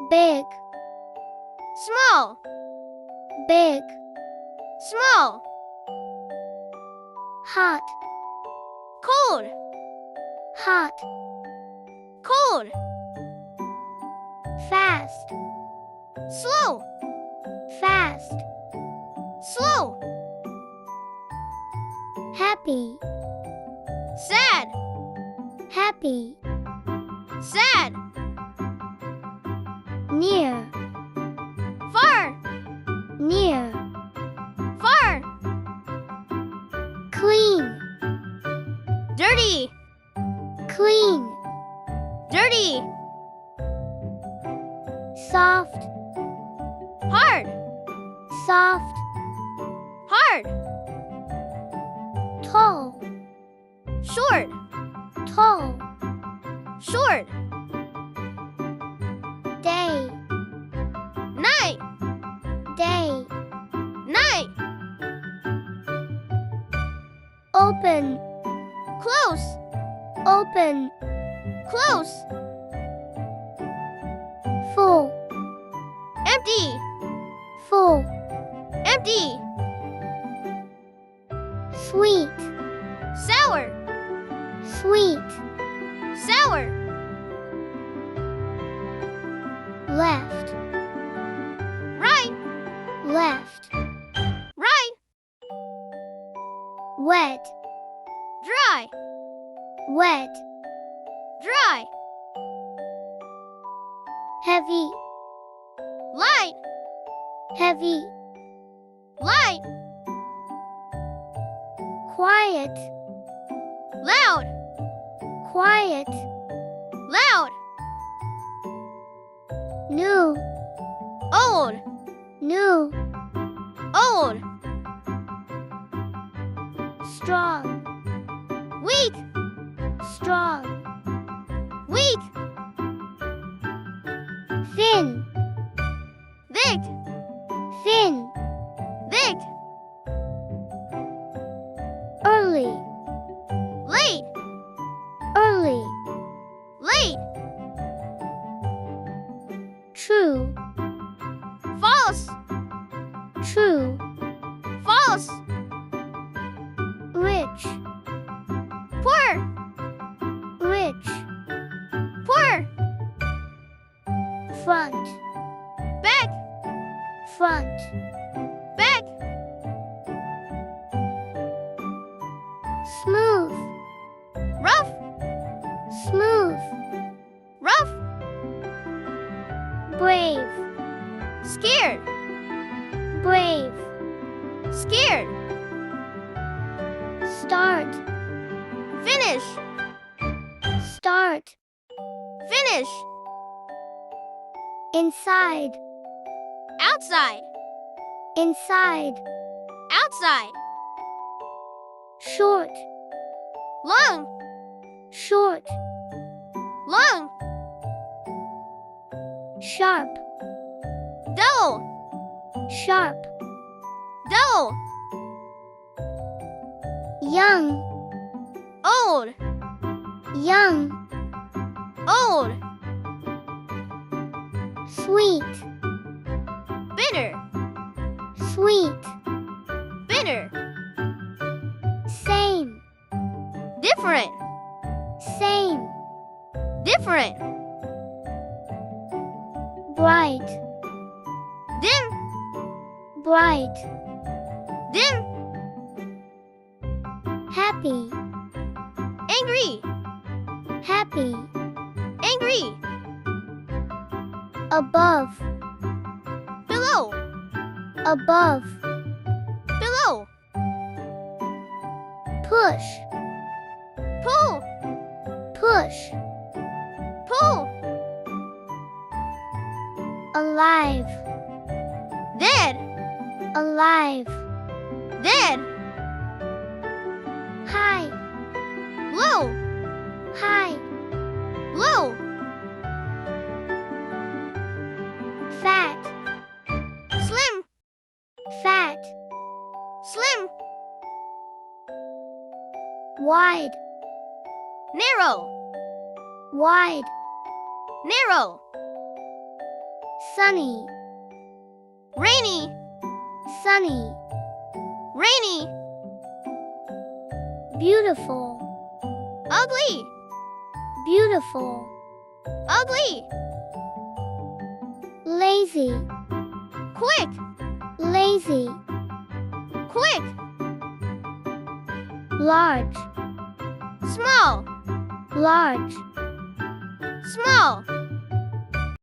big, small, big, small, hot, cold, hot, cold, fast, slow, fast, slow, happy, sad, happy, sad, near, far, near, far, clean, dirty, clean, dirty, soft, hard, soft, hard, tall, short, tall, short, day, night, day, night, open, close, open, close, full, empty, full, empty, sweet, sour, sweet, sour, left, right, left, right, wet, dry, wet, dry, heavy, light, heavy, light, quiet, loud, quiet, loud, new, old, new, old, strong, weak, strong, weak, thin, thick, thin, thick, early, late, early, late, true, false, true, false, rich, poor, rich, poor, front, back, front, back, smooth, rough, smooth, rough, brave, scared, brave, scared, start, finish, start, finish, inside, outside, inside, outside, short, long, short, long, sharp, dull, sharp, dull, young, old, young, old, sweet, bitter, sweet, bitter, same, different, same, different, bright, dim, bright, dim, happy, angry, happy, angry, above, below, above, below, push, pull, push, pull, alive, dead, alive, dead, high, low, high, low, fat, slim, fat, slim, wide, narrow, wide, narrow, sunny, rainy, sunny, rainy, beautiful, ugly, beautiful, ugly, lazy, quick, lazy, quick, large, small, large, small,